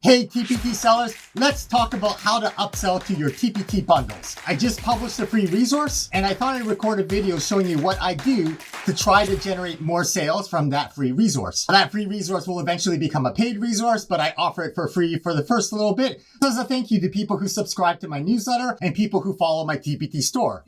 Hey TPT sellers, let's talk about how to upsell to your TPT bundles. I just published a free resource and I thought I'd record a video showing you what I do to try to generate more sales from that free resource. That free resource will eventually become a paid resource, but I offer it for free for the first little bit as a thank you to people who subscribe to my newsletter and people who follow my TPT store.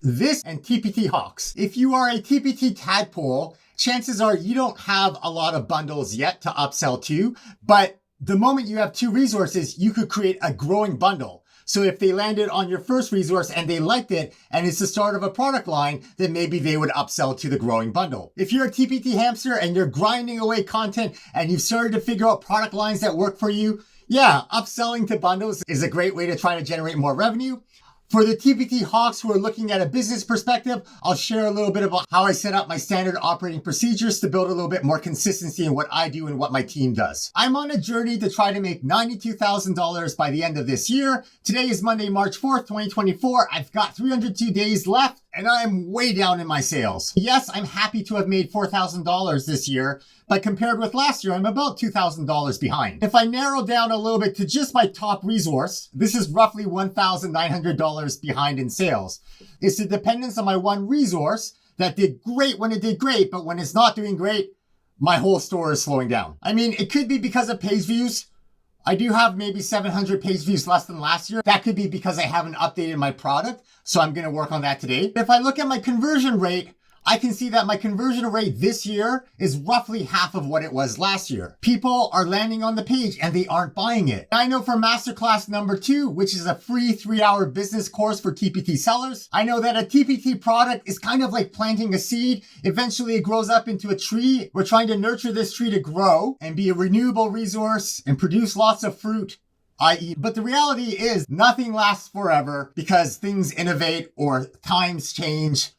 This and TPT Hawks. If you are a TPT tadpole, chances are you don't have a lot of bundles yet to upsell to, but the moment you have two resources, you could create a growing bundle. So if they landed on your first resource and they liked it and it's the start of a product line, then maybe they would upsell to the growing bundle. If you're a TPT hamster and you're grinding away content and you've started to figure out product lines that work for you, yeah, upselling to bundles is a great way to try to generate more revenue. For the TPT Hawks who are looking at a business perspective, I'll share a little bit about how I set up my standard operating procedures to build a little bit more consistency in what I do and what my team does. I'm on a journey to try to make $92,000 by the end of this year. Today is Monday, March 4th, 2024. I've got 302 days left and I'm way down in my sales. Yes, I'm happy to have made $4,000 this year, but compared with last year, I'm about $2,000 behind. If I narrow down a little bit to just my top resource, this is roughly $1,900 behind in sales. It's the dependence on my one resource that did great when it did great, but when it's not doing great, my whole store is slowing down. I mean, it could be because of page views. I do have maybe 700 page views less than last year. That could be because I haven't updated my product, so I'm gonna work on that today. If I look at my conversion rate, I can see that my conversion rate this year is roughly half of what it was last year. People are landing on the page and they aren't buying it. I know for masterclass number 2, which is a free 3-hour business course for TPT sellers, I know that a TPT product is kind of like planting a seed. Eventually it grows up into a tree. We're trying to nurture this tree to grow and be a renewable resource and produce lots of fruit. But the reality is nothing lasts forever because things innovate or times change.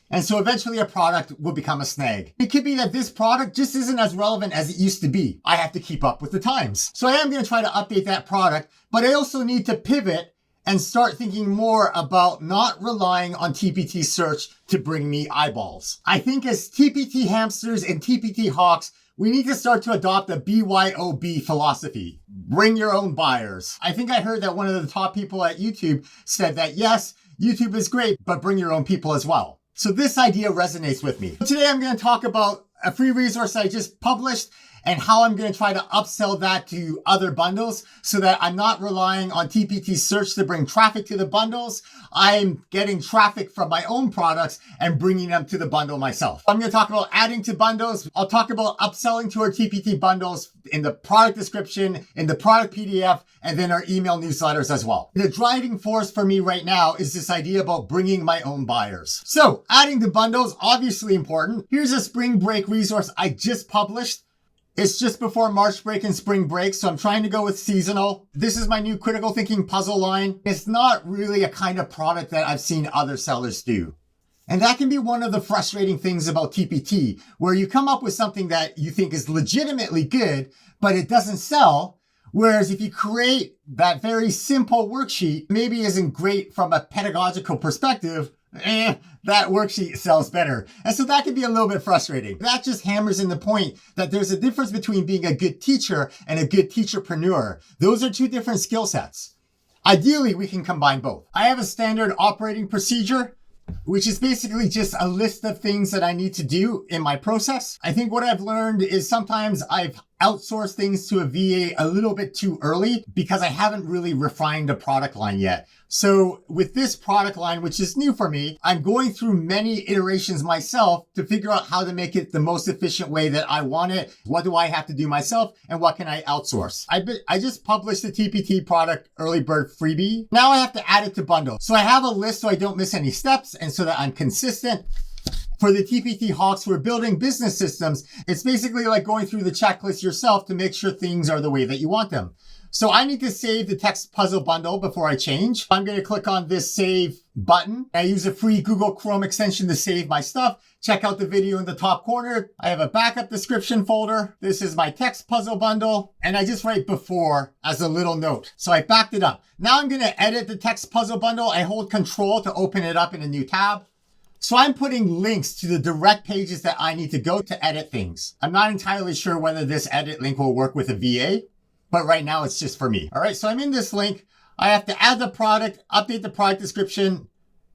And so eventually a product will become a snag. It could be that this product just isn't as relevant as it used to be. I have to keep up with the times. So I am going to try to update that product, but I also need to pivot and start thinking more about not relying on TPT search to bring me eyeballs. I think as TPT hamsters and TPT hawks, we need to start to adopt a BYOB philosophy. Bring your own buyers. I think I heard that one of the top people at YouTube said that yes, YouTube is great, but bring your own people as well. So this idea resonates with me. Today I'm going to talk about a free resource I just published and how I'm going to try to upsell that to other bundles so that I'm not relying on TPT search to bring traffic to the bundles. I'm getting traffic from my own products and bringing them to the bundle myself. I'm going to talk about adding to bundles. I'll talk about upselling to our TPT bundles in the product description, in the product PDF, and then our email newsletters as well. The driving force for me right now is this idea about bringing my own buyers. So adding to bundles, obviously important. Here's a spring break resource I just published. It's just before March break and spring break, so I'm trying to go with seasonal. This is my new critical thinking puzzle line. It's not really a kind of product that I've seen other sellers do. And that can be one of the frustrating things about TPT, where you come up with something that you think is legitimately good, but it doesn't sell. Whereas if you create that very simple worksheet, maybe isn't great from a pedagogical perspective, that worksheet sells better. And so that can be a little bit frustrating. That just hammers in the point that there's a difference between being a good teacher and a good teacherpreneur. Those are two different skill sets. Ideally, we can combine both. I have a standard operating procedure, which is basically just a list of things that I need to do in my process. I think what I've learned is sometimes I've outsourced things to a VA a little bit too early because I haven't really refined a product line yet. So with this product line, which is new for me, I'm going through many iterations myself to figure out how to make it the most efficient way that I want it. What do I have to do myself and what can I outsource? I just published the TPT product early bird freebie. Now I have to add it to bundle. So I have a list so I don't miss any steps and so that I'm consistent. For the TPT Hawks who are building business systems, it's basically like going through the checklist yourself to make sure things are the way that you want them. So I need to save the text puzzle bundle before I change. I'm going to click on this save button. I use a free Google Chrome extension to save my stuff. Check out the video in the top corner. I have a backup description folder. This is my text puzzle bundle. And I just write before as a little note. So I backed it up. Now I'm going to edit the text puzzle bundle. I hold Control to open it up in a new tab. So I'm putting links to the direct pages that I need to go to edit things. I'm not entirely sure whether this edit link will work with a VA, but right now it's just for me. All right, so I'm in this link. I have to add the product, update the product description,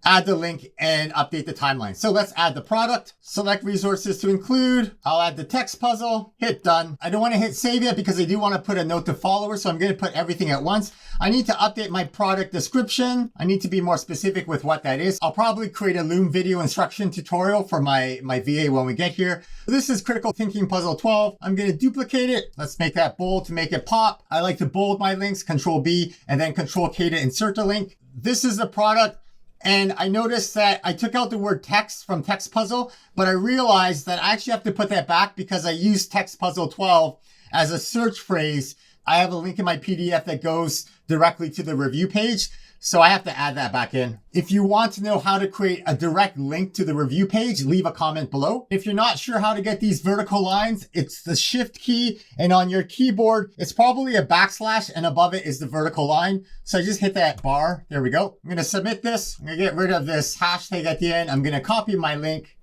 add the link, and update the timeline. So let's add the product, select resources to include. I'll add the text puzzle, hit done. I don't want to hit save yet because I do want to put a note to followers. So I'm going to put everything at once. I need to update my product description. I need to be more specific with what that is. I'll probably create a Loom video instruction tutorial for my VA when we get here. This is Critical Thinking Puzzle 12. I'm going to duplicate it. Let's make that bold to make it pop. I like to bold my links, Control B, and then Control K to insert the link. This is the product. And I noticed that I took out the word text from text puzzle, but I realized that I actually have to put that back because I used text puzzle 12 as a search phrase. I have a link in my PDF that goes directly to the review page. So I have to add that back in. If you want to know how to create a direct link to the review page, leave a comment below. If you're not sure how to get these vertical lines, it's the Shift key, and on your keyboard, it's probably a backslash, and above it is the vertical line. So I just hit that bar. There we go. I'm going to submit this. I'm going to get rid of this hashtag at the end. I'm going to copy my link.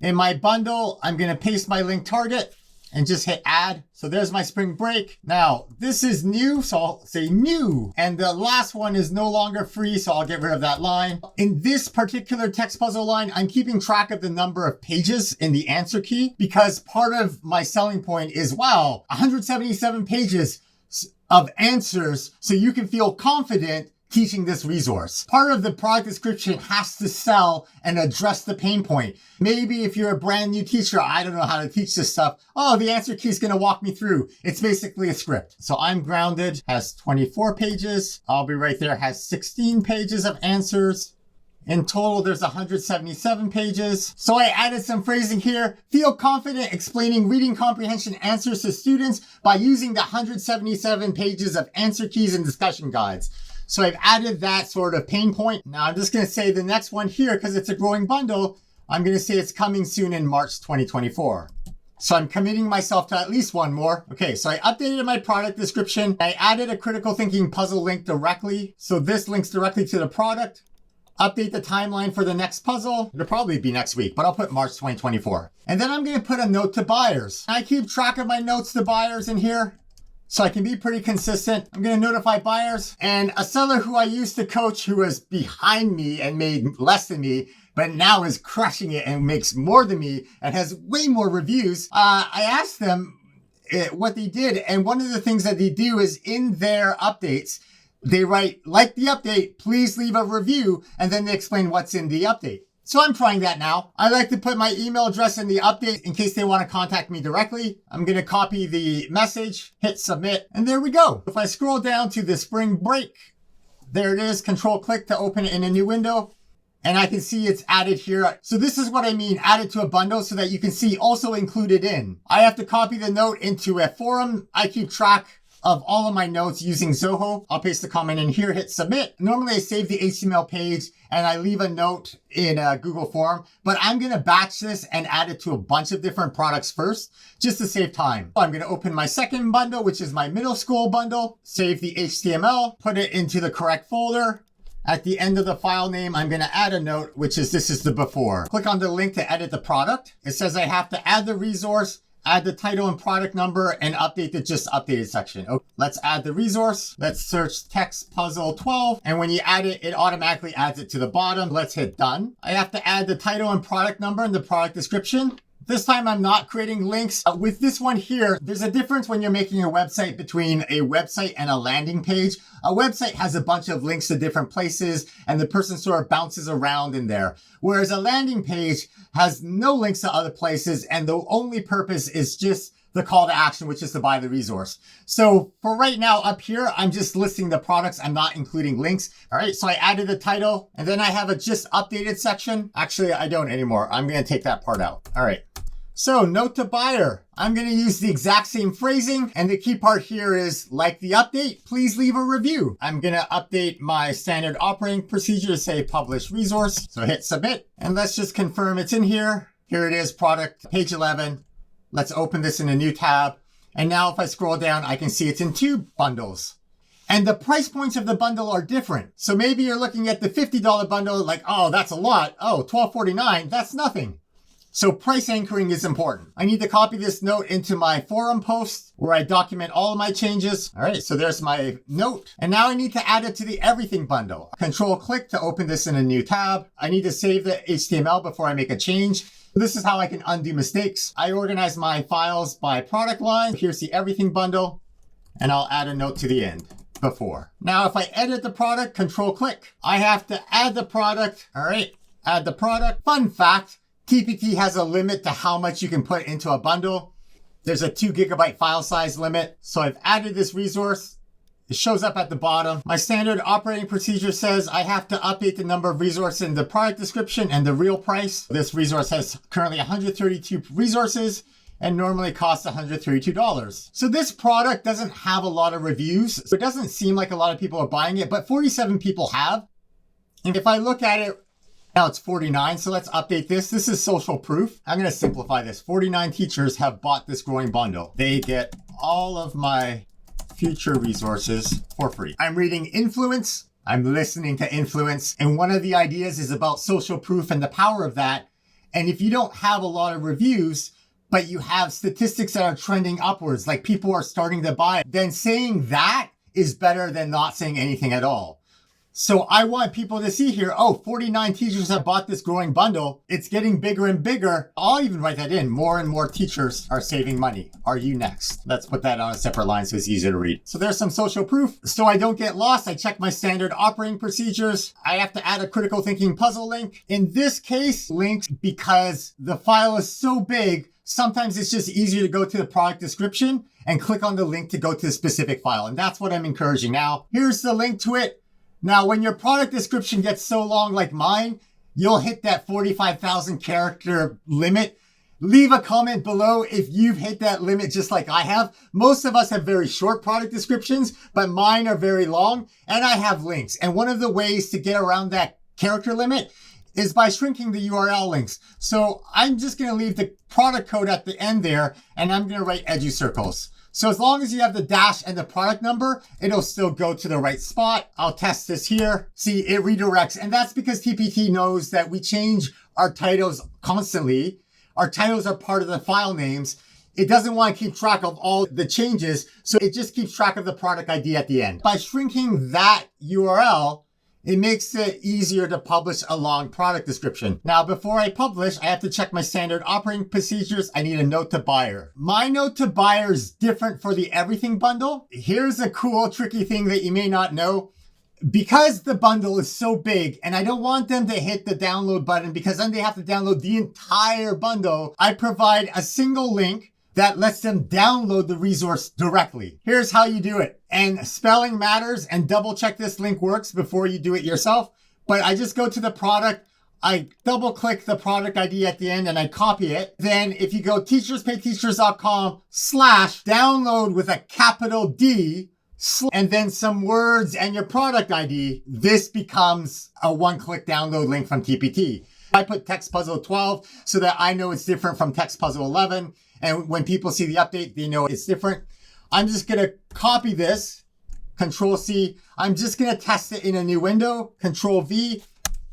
In my bundle, I'm going to paste my link target and just hit add. So there's my spring break. Now, this is new, so I'll say new. And the last one is no longer free, so I'll get rid of that line. In this particular text puzzle line, I'm keeping track of the number of pages in the answer key because part of my selling point is, wow, 177 pages of answers, so you can feel confident teaching this resource. Part of the product description has to sell and address the pain point. Maybe if you're a brand new teacher, I don't know how to teach this stuff. Oh, the answer key is going to walk me through. It's basically a script. So I'm Grounded has 24 pages. I'll Be Right There has 16 pages of answers. In total, there's 177 pages. So I added some phrasing here. Feel confident explaining reading comprehension answers to students by using the 177 pages of answer keys and discussion guides. So I've added that sort of pain point. Now I'm just going to say the next one here, because it's a growing bundle, I'm going to say it's coming soon in March 2024. So I'm committing myself to at least one more. Okay, so I updated my product description. I added a critical thinking puzzle link directly. So this links directly to the product. Update the timeline for the next puzzle. It'll probably be next week, but I'll put March 2024. And then I'm going to put a note to buyers. I keep track of my notes to buyers in here, so I can be pretty consistent. I'm going to notify buyers. And a seller who I used to coach who was behind me and made less than me, but now is crushing it and makes more than me and has way more reviews. I asked them what they did. And one of the things that they do is in their updates, they write, like the update, please leave a review. And then they explain what's in the update. So I'm trying that now. I like to put my email address in the update in case they want to contact me directly. I'm going to copy the message, hit submit, and there we go. If I scroll down to the spring break, there it is. Control click to open it in a new window. And I can see it's added here. So this is what I mean, added to a bundle so that you can see also included in. I have to copy the note into a forum. I keep track of all of my notes using Zoho. I'll paste the comment in here, hit submit. Normally I save the HTML page and I leave a note in a Google form, but I'm going to batch this and add it to a bunch of different products first, just to save time. I'm going to open my second bundle, which is my middle school bundle, save the HTML, put it into the correct folder. At the end of the file name, I'm going to add a note, which is this is the before. Click on the link to edit the product. It says I have to add the resource, add the title and product number, and update the just updated section. Okay, let's add the resource. Let's search text puzzle 12. And when you add it, it automatically adds it to the bottom. Let's hit done. I have to add the title and product number and the product description. This time I'm not creating links. With this one here, there's a difference when you're making a website between a website and a landing page. A website has a bunch of links to different places and the person sort of bounces around in there. Whereas a landing page has no links to other places and the only purpose is just the call to action, which is to buy the resource. So for right now up here, I'm just listing the products. I'm not including links. All right, so I added the title and then I have a just updated section. Actually, I don't anymore. I'm going to take that part out. All right. So note to buyer, I'm going to use the exact same phrasing. And the key part here is like the update, please leave a review. I'm going to update my standard operating procedure to say publish resource. So hit submit and let's just confirm it's in here. Here it is, product page 11. Let's open this in a new tab. And now if I scroll down, I can see it's in two bundles. And the price points of the bundle are different. So maybe you're looking at the $50 bundle like, oh, that's a lot. Oh, $12.49, that's nothing. So price anchoring is important. I need to copy this note into my forum post where I document all of my changes. All right, so there's my note. And now I need to add it to the everything bundle. Control click to open this in a new tab. I need to save the HTML before I make a change. This is how I can undo mistakes. I organize my files by product line. Here's the everything bundle, and I'll add a note to the end before. Now, if I edit the product, control click. I have to add the product. All right, add the product. Fun fact, TPT has a limit to how much you can put into a bundle. There's a 2 GB file size limit. So I've added this resource. It shows up at the bottom. My standard operating procedure says I have to update the number of resources in the product description and the real price. This resource has currently 132 resources and normally costs $132. So this product doesn't have a lot of reviews. So it doesn't seem like a lot of people are buying it, but 47 people have. And if I look at it, now it's 49, so let's update this. This is social proof. I'm gonna simplify this. 49 teachers have bought this growing bundle. They get all of my future resources for free. I'm reading influence. I'm listening to influence. And one of the ideas is about social proof and the power of that. And if you don't have a lot of reviews, but you have statistics that are trending upwards, like people are starting to buy, then saying that is better than not saying anything at all. So I want people to see here, oh, 49 teachers have bought this growing bundle. It's getting bigger and bigger. I'll even write that in. More and more teachers are saving money. Are you next? Let's put that on a separate line so it's easier to read. So there's some social proof. So I don't get lost. I check my standard operating procedures. I have to add a critical thinking puzzle link. In this case, links because the file is so big, sometimes it's just easier to go to the product description and click on the link to go to the specific file. And that's what I'm encouraging now. Here's the link to it. Now, when your product description gets so long like mine, you'll hit that 45,000 character limit. Leave a comment below if you've hit that limit just like I have. Most of us have very short product descriptions, but mine are very long and I have links. And one of the ways to get around that character limit is by shrinking the URL links. So I'm just going to leave the product code at the end there and I'm going to write EduCircles. So as long as you have the dash and the product number, it'll still go to the right spot. I'll test this here. See, it redirects. And that's because TPT knows that we change our titles constantly. Our titles are part of the file names. It doesn't want to keep track of all the changes. So it just keeps track of the product ID at the end. By shrinking that URL, it makes it easier to publish a long product description. Now, before I publish, I have to check my standard operating procedures. I need a note to buyer. My note to buyer is different for the everything bundle. Here's a cool, tricky thing that you may not know. Because the bundle is so big and I don't want them to hit the download button because then they have to download the entire bundle, I provide a single link that lets them download the resource directly. Here's how you do it. And spelling matters, and double check this link works before you do it yourself. But I just go to the product, I double click the product ID at the end and I copy it. Then if you go teacherspayteachers.com/download with a capital D, and then some words and your product ID, this becomes a one-click download link from TPT. I put text puzzle 12 so that I know it's different from text puzzle 11. And when people see the update, they know it's different. I'm just going to copy this, Control C. I'm just going to test it in a new window, Control V,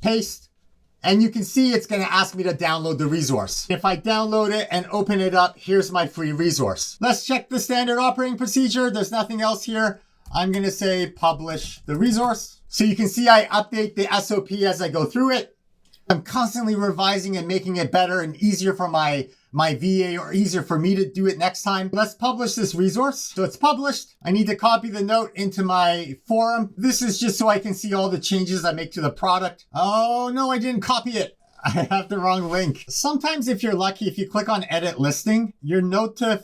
paste. And you can see it's going to ask me to download the resource. If I download it and open it up, here's my free resource. Let's check the standard operating procedure. There's nothing else here. I'm going to say publish the resource. So you can see I update the SOP as I go through it. I'm constantly revising and making it better and easier for my VA or easier for me to do it next time. Let's publish this resource. So it's published. I need to copy the note into my forum. This is just so I can see all the changes I make to the product. Oh no, I didn't copy it. I have the wrong link. Sometimes if you're lucky, if you click on edit listing, your note to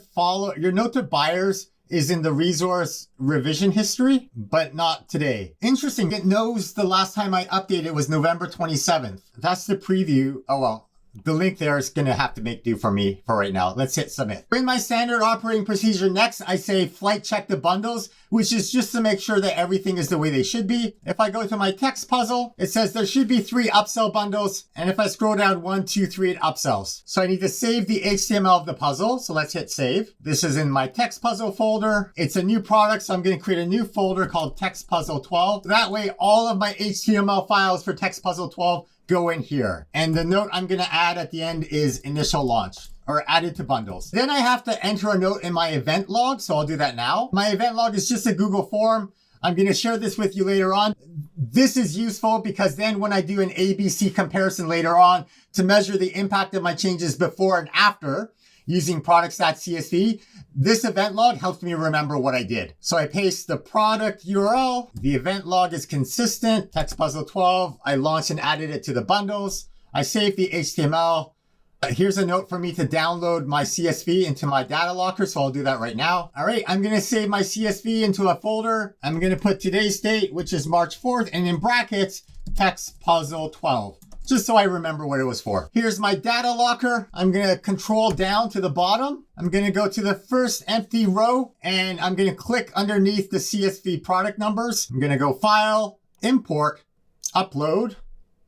buyers is in the resource revision history, but not today. Interesting. It knows the last time I updated was November 27th. That's the preview. Oh, well, the link there is going to have to make do for me for right now. Let's hit submit. In my standard operating procedure next, I say flight check the bundles, which is just to make sure that everything is the way they should be. If I go to my text puzzle, it says there should be 3 upsell bundles. And if I scroll down 1, 2, 3, it upsells. So I need to save the HTML of the puzzle. So let's hit save. This is in my text puzzle folder. It's a new product. So I'm going to create a new folder called text puzzle 12. That way, all of my HTML files for text puzzle 12 go in here. And the note I'm going to add at the end is initial launch or added to bundles. Then I have to enter a note in my event log. So I'll do that now. My event log is just a Google form. I'm going to share this with you later on. This is useful because then when I do an ABC comparison later on to measure the impact of my changes before and after using products.csv, this event log helps me remember what I did. So I paste the product URL. The event log is consistent. Text puzzle 12. I launched and added it to the bundles. I saved the HTML. Here's a note for me to download my CSV into my data locker. So I'll do that right now. All right. I'm going to save my CSV into a folder. I'm going to put today's date, which is March 4th, and in brackets, text puzzle 12. Just so I remember what it was for. Here's my data locker. I'm going to control down to the bottom. I'm going to go to the first empty row and I'm going to click underneath the CSV product numbers. I'm going to go file, import, upload.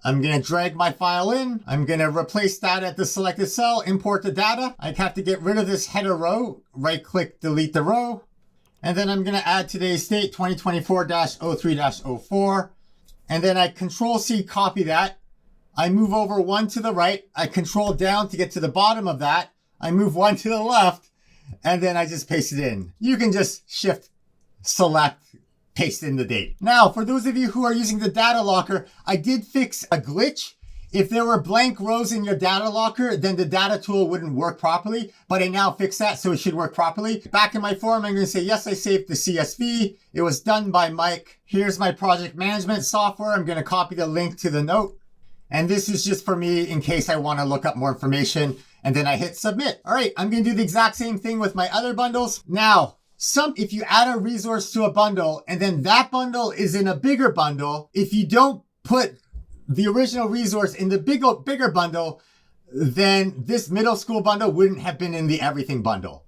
I'm going to drag my file in. I'm going to replace that at the selected cell, import the data. I have to get rid of this header row, right click, delete the row. And then I'm going to add today's date, 2024-03-04. And then I control C, copy that. I move over 1 to the right. I control down to get to the bottom of that. I move 1 to the left, and then I just paste it in. You can just shift, select, paste in the date. Now, for those of you who are using the data locker, I did fix a glitch. If there were blank rows in your data locker, then the data tool wouldn't work properly, but I now fixed that, so it should work properly. Back in my form, I'm going to say, yes, I saved the CSV. It was done by Mike. Here's my project management software. I'm going to copy the link to the note. And this is just for me in case I want to look up more information. And then I hit submit. All right, I'm going to do the exact same thing with my other bundles. Now, if you add a resource to a bundle and then that bundle is in a bigger bundle, if you don't put the original resource in the bigger bundle, then this middle school bundle wouldn't have been in the everything bundle.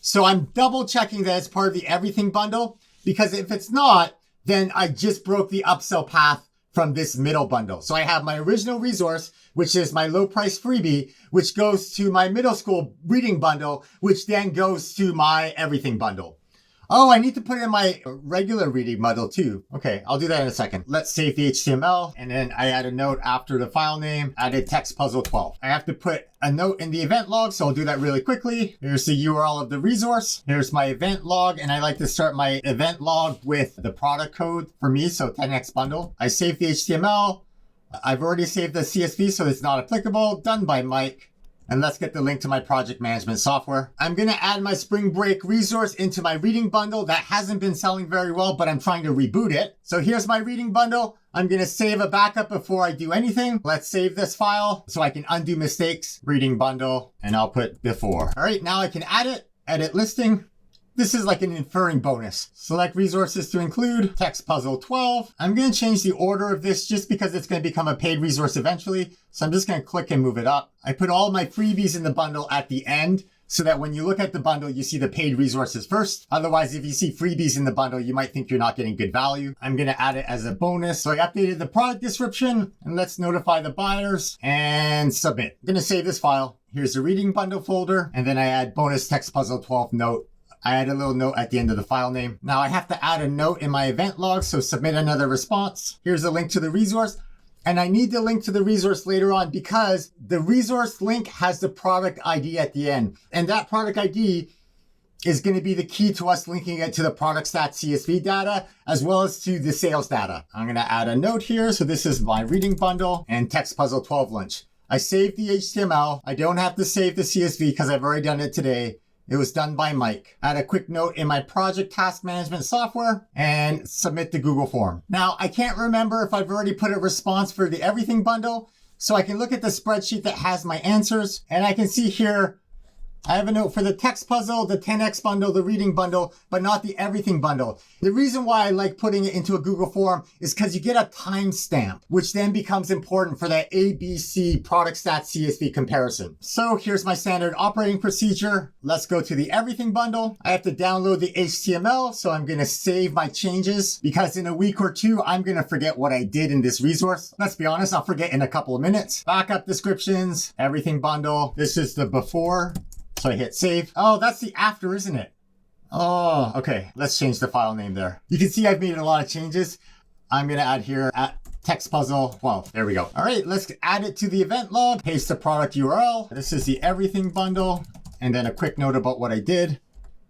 So I'm double checking that it's part of the everything bundle, because if it's not, then I just broke the upsell path from this middle bundle. So I have my original resource, which is my low price freebie, which goes to my middle school reading bundle, which then goes to my everything bundle. Oh, I need to put in my regular reading bundle too. Okay, I'll do that in a second. Let's save the HTML. And then I add a note after the file name, added text puzzle 12. I have to put a note in the event log, so I'll do that really quickly. Here's the URL of the resource. Here's my event log, and I like to start my event log with the product code for me, so 10x bundle. I save the HTML. I've already saved the CSV, so it's not applicable. Done by Mike. And let's get the link to my project management software. I'm going to add my spring break resource into my reading bundle. That hasn't been selling very well, but I'm trying to reboot it. So here's my reading bundle. I'm going to save a backup before I do anything. Let's save this file so I can undo mistakes. Reading bundle, and I'll put before. All right, now I can add it, edit listing. This is like an inferring bonus. Select resources to include, text puzzle 12. I'm going to change the order of this just because it's going to become a paid resource eventually. So I'm just going to click and move it up. I put all my freebies in the bundle at the end so that when you look at the bundle, you see the paid resources first. Otherwise, if you see freebies in the bundle, you might think you're not getting good value. I'm going to add it as a bonus. So I updated the product description, and let's notify the buyers and submit. I'm going to save this file. Here's the reading bundle folder, and then I add bonus text puzzle 12 note. I add a little note at the end of the file name. Now I have to add a note in my event log, so submit another response. Here's a link to the resource. And I need the link to the resource later on because the resource link has the product ID at the end. And that product ID is going to be the key to us linking it to the products.csv data as well as to the sales data. I'm going to add a note here. So this is my reading bundle and text puzzle 12 lunch. I saved the HTML. I don't have to save the CSV because I've already done it today. It was done by Mike. Add a quick note in my project task management software and submit the Google form. Now, I can't remember if I've already put a response for the everything bundle, so I can look at the spreadsheet that has my answers, and I can see here I have a note for the text puzzle, the 10x bundle, the reading bundle, but not the everything bundle. The reason why I like putting it into a Google form is because you get a timestamp, which then becomes important for that ABC product stats CSV comparison. So here's my standard operating procedure. Let's go to the everything bundle. I have to download the HTML, so I'm going to save my changes because in a week or two, I'm going to forget what I did in this resource. Let's be honest, I'll forget in a couple of minutes. Backup descriptions, everything bundle. This is the before. So I hit save. Oh, that's the after, isn't it? Oh, okay. Let's change the file name there. You can see I've made a lot of changes. I'm going to add here at text puzzle 12. There we go. All right, let's add it to the event log. Paste the product URL. This is the everything bundle. And then a quick note about what I did.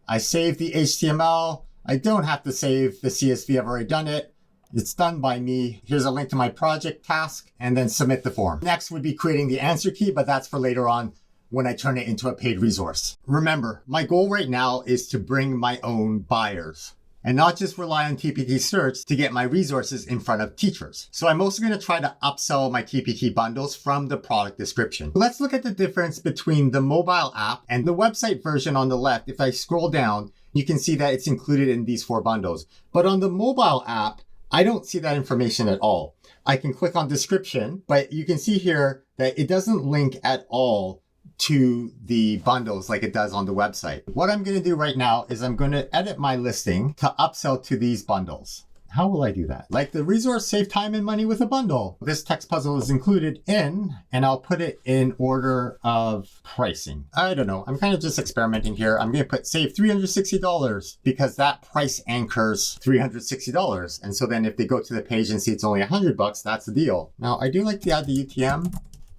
I saved the HTML. I don't have to save the CSV. I've already done it. It's done by me. Here's a link to my project task and then submit the form. Next would be creating the answer key, but that's for later on when I turn it into a paid resource. Remember, my goal right now is to bring my own buyers and not just rely on TPT search to get my resources in front of teachers. So I'm also going to try to upsell my TPT bundles from the product description. Let's look at the difference between the mobile app and the website version on the left. If I scroll down, you can see that it's included in these 4 bundles. But on the mobile app, I don't see that information at all. I can click on description, but you can see here that it doesn't link at all to the bundles like it does on the website. What I'm going to do right now is I'm going to edit my listing to upsell to these bundles. How will I do that? Like the resource, save time and money with a bundle. This text puzzle is included in, and I'll put it in order of pricing. I don't know. I'm kind of just experimenting here. I'm going to put save $360 because that price anchors $360. And so then if they go to the page and see it's only $100, that's the deal. Now I do like to add the UTM.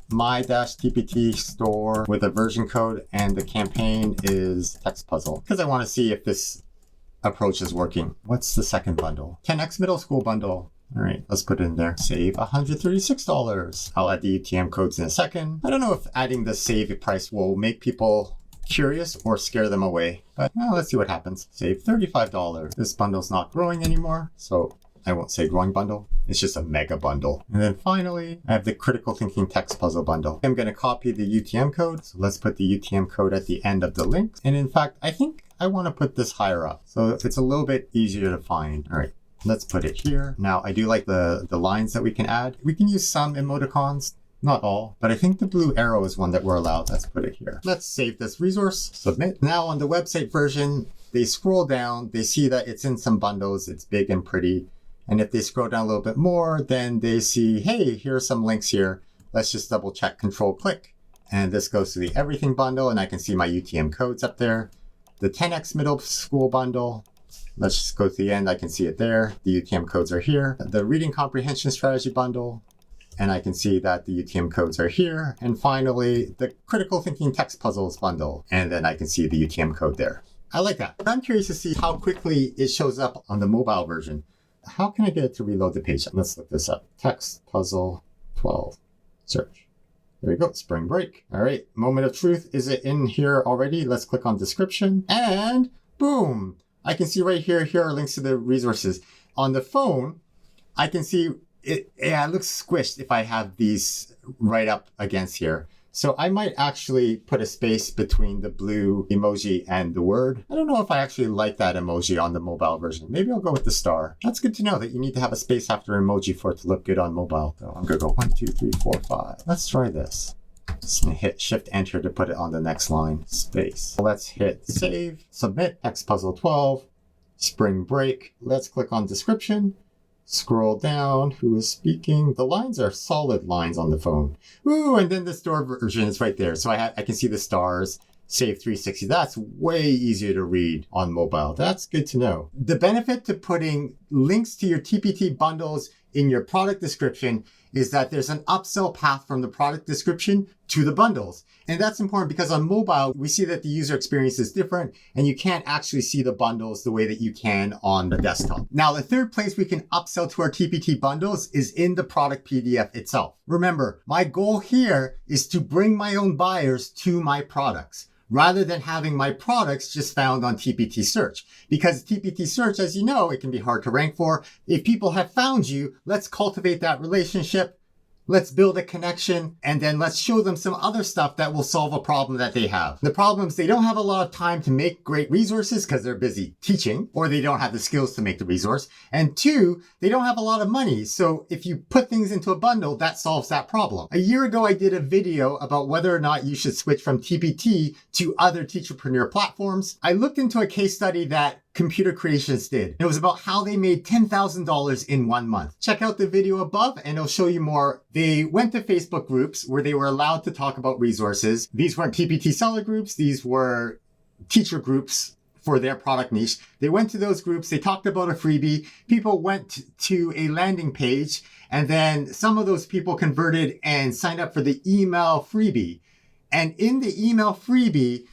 My-TPT store with a version code, and the campaign is text puzzle because I want to see if this approach is working. What's the second bundle? 10x middle school bundle. All right, let's put it in there. Save $136. I'll add the UTM codes in a second. I don't know if adding the save price will make people curious or scare them away, but let's see what happens. Save $35. This bundle's not growing anymore, so I won't say growing bundle. It's just a mega bundle. And then finally, I have the critical thinking text puzzle bundle. I'm going to copy the UTM code. So let's put the UTM code at the end of the link. And in fact, I think I want to put this higher up so it's a little bit easier to find. All right, let's put it here. Now I do like the lines that we can add. We can use some emoticons, not all, but I think the blue arrow is one that we're allowed. Let's put it here. Let's save this resource, submit. Now on the website version, they scroll down, they see that it's in some bundles. It's big and pretty. And if they scroll down a little bit more, then they see, hey, here are some links here. Let's just double check, control click. And this goes to the everything bundle, and I can see my UTM codes up there. The 10x middle school bundle. Let's just go to the end. I can see it there. The UTM codes are here. The reading comprehension strategy bundle. And I can see that the UTM codes are here. And finally, the critical thinking text puzzles bundle. And then I can see the UTM code there. I like that. I'm curious to see how quickly it shows up on the mobile version. How can I get it to reload the page? Let's look this up. Text puzzle 12. Search. There we go. Spring break. All right. Moment of truth. Is it in here already? Let's click on description and boom. I can see right here. Here are links to the resources. On the phone, I can see it. Yeah, it looks squished if I have these right up against here. So I might actually put a space between the blue emoji and the word. I don't know if I actually like that emoji on the mobile version. Maybe I'll go with the star. That's good to know that you need to have a space after emoji for it to look good on mobile. So I'm gonna go 1, 2, 3, 4, 5. Let's try this. Just gonna hit Shift Enter to put it on the next line. Space. Let's hit save, submit, text puzzle 12, spring break. Let's click on description. Scroll down, who is speaking? The lines are solid lines on the phone. Ooh, and then the store version is right there. So I can see the stars, save 360. That's way easier to read on mobile. That's good to know. The benefit to putting links to your TPT bundles in your product description is that there's an upsell path from the product description to the bundles. And that's important because on mobile, we see that the user experience is different and you can't actually see the bundles the way that you can on the desktop. Now, the third place we can upsell to our TPT bundles is in the product PDF itself. Remember, my goal here is to bring my own buyers to my products, rather than having my products just found on TPT search. Because TPT search, as you know, it can be hard to rank for. If people have found you, let's cultivate that relationship. Let's build a connection, and then let's show them some other stuff that will solve a problem that they have. The problem is they don't have a lot of time to make great resources because they're busy teaching, or they don't have the skills to make the resource. And two, they don't have a lot of money. So if you put things into a bundle, that solves that problem. A year ago, I did a video about whether or not you should switch from TPT to other teacherpreneur platforms. I looked into a case study that Computer Creations did. It was about how they made $10,000 in 1 month. Check out the video above and it'll show you more. They went to Facebook groups where they were allowed to talk about resources. These weren't TPT seller groups. These were teacher groups for their product niche. They went to those groups. They talked about a freebie. People went to a landing page, and then some of those people converted and signed up for the email freebie. And in the email freebie,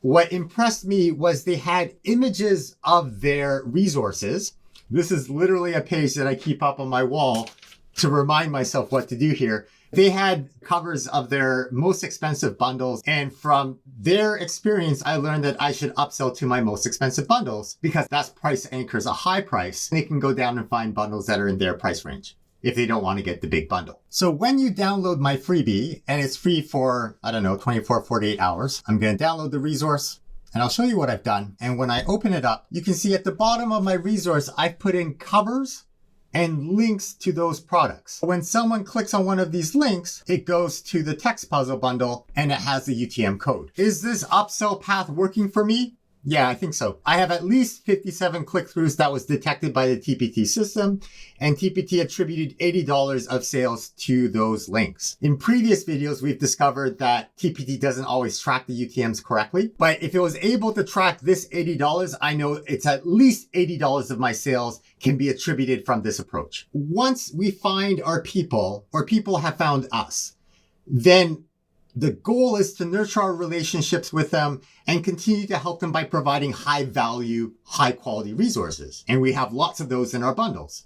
what impressed me was they had images of their resources. This is literally a page that I keep up on my wall to remind myself what to do here. They had covers of their most expensive bundles. And from their experience, I learned that I should upsell to my most expensive bundles because that's price anchors a high price. They can go down and find bundles that are in their price range if they don't want to get the big bundle. So when you download my freebie, and it's free for, 24, 48 hours, I'm going to download the resource and I'll show you what I've done. And when I open it up, you can see at the bottom of my resource, I've put in covers and links to those products. When someone clicks on one of these links, it goes to the text puzzle bundle and it has the UTM code. Is this upsell path working for me? Yeah, I think so. I have at least 57 click-throughs that was detected by the TPT system, and TPT attributed $80 of sales to those links. In previous videos, we've discovered that TPT doesn't always track the UTMs correctly, but if it was able to track this $80, I know it's at least $80 of my sales can be attributed from this approach. Once we find our people, or people have found us, then the goal is to nurture our relationships with them and continue to help them by providing high value, high quality resources. And we have lots of those in our bundles.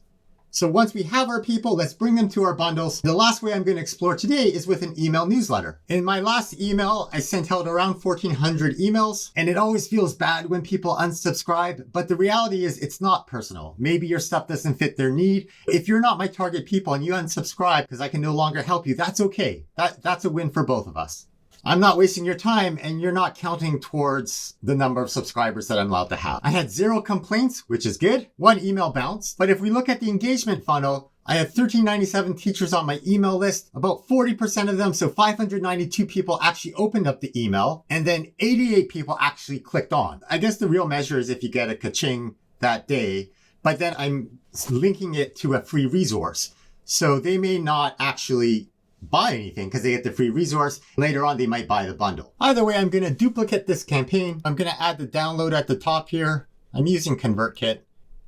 So once we have our people, let's bring them to our bundles. The last way I'm going to explore today is with an email newsletter. In my last email, I sent out around 1,400 emails, and it always feels bad when people unsubscribe. But the reality is it's not personal. Maybe your stuff doesn't fit their need. If you're not my target people and you unsubscribe because I can no longer help you, that's okay. That's a win for both of us. I'm not wasting your time and you're not counting towards the number of subscribers that I'm allowed to have. I had 0 complaints, which is good. 1 email bounced. But if we look at the engagement funnel, I have 1,397 teachers on my email list. About 40% of them, so 592 people actually opened up the email, and then 88 people actually clicked on. I guess the real measure is if you get a ka-ching that day, but then I'm linking it to a free resource. So they may not actually buy anything because they get the free resource. Later on, they might buy the bundle. Either way, I'm going to duplicate this campaign. I'm going to add the download at the top here. I'm using ConvertKit.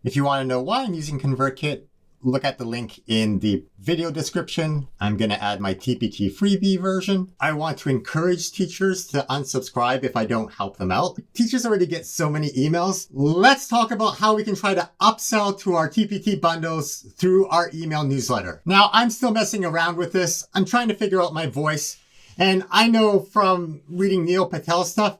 If you want to know why I'm using ConvertKit, look at the link in the video description. I'm going to add my TPT freebie version. I want to encourage teachers to unsubscribe if I don't help them out. Teachers already get so many emails. Let's talk about how we can try to upsell to our TPT bundles through our email newsletter. Now, I'm still messing around with this. I'm trying to figure out my voice. And I know from reading Neil Patel's stuff,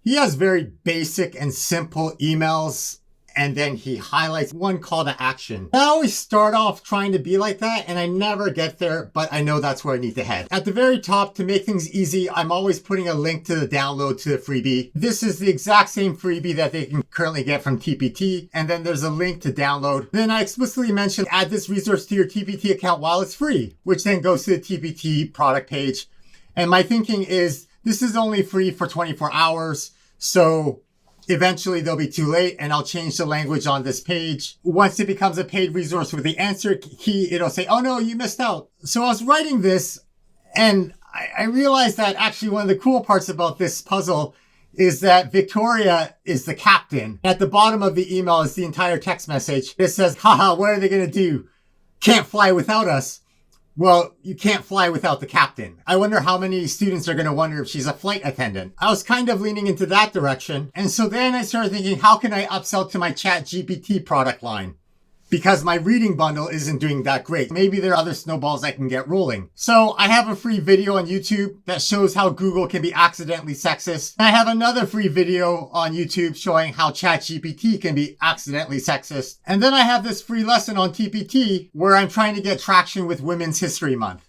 he has very basic and simple emails, and then he highlights one call to action. I always start off trying to be like that, and I never get there, but I know that's where I need to head. At the very top, to make things easy, I'm always putting a link to the download to the freebie. This is the exact same freebie that they can currently get from TPT, and then there's a link to download. Then I explicitly mentioned add this resource to your TPT account while it's free, which then goes to the TPT product page. And my thinking is this is only free for 24 hours, so eventually they'll be too late, and I'll change the language on this page. Once it becomes a paid resource with the answer key, it'll say, oh no, you missed out. So I was writing this and I realized that actually one of the cool parts about this puzzle is that Victoria is the captain. At the bottom of the email is the entire text message. It says, haha, what are they going to do? Can't fly without us. Well, you can't fly without the captain. I wonder how many students are going to wonder if she's a flight attendant. I was kind of leaning into that direction. And so then I started thinking, how can I upsell to my ChatGPT product line? Because my reading bundle isn't doing that great. Maybe there are other snowballs I can get rolling. So I have a free video on YouTube that shows how Google can be accidentally sexist. And I have another free video on YouTube showing how ChatGPT can be accidentally sexist. And then I have this free lesson on TPT where I'm trying to get traction with Women's History Month.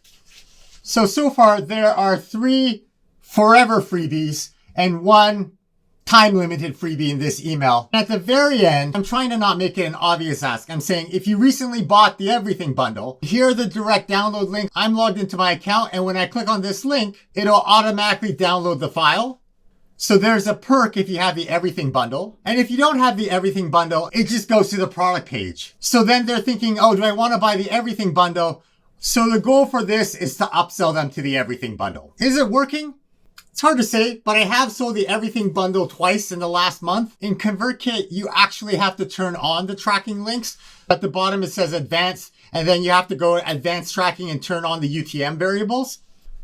So far there are 3 forever freebies and 1 time-limited freebie in this email. At the very end, I'm trying to not make it an obvious ask. I'm saying, if you recently bought the everything bundle, here are the direct download links. I'm logged into my account, and when I click on this link, it'll automatically download the file. So there's a perk if you have the everything bundle. And if you don't have the everything bundle, it just goes to the product page. So then they're thinking, oh, do I want to buy the everything bundle? So the goal for this is to upsell them to the everything bundle. Is it working? It's hard to say, but I have sold the everything bundle twice in the last month. In ConvertKit, you actually have to turn on the tracking links. At the bottom, it says advanced, and then you have to go advanced tracking and turn on the UTM variables.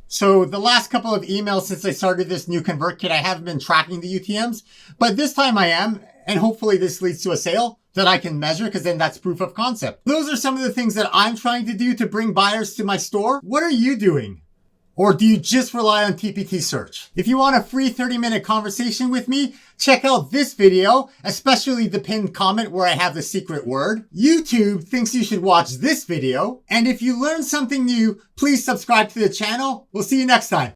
So the last couple of emails since I started this new ConvertKit, I haven't been tracking the UTMs, but this time I am, and hopefully this leads to a sale that I can measure, because then that's proof of concept. Those are some of the things that I'm trying to do to bring buyers to my store. What are you doing? Or do you just rely on TPT search? If you want a free 30-minute conversation with me, check out this video, especially the pinned comment where I have the secret word. YouTube thinks you should watch this video. And if you learned something new, please subscribe to the channel. We'll see you next time.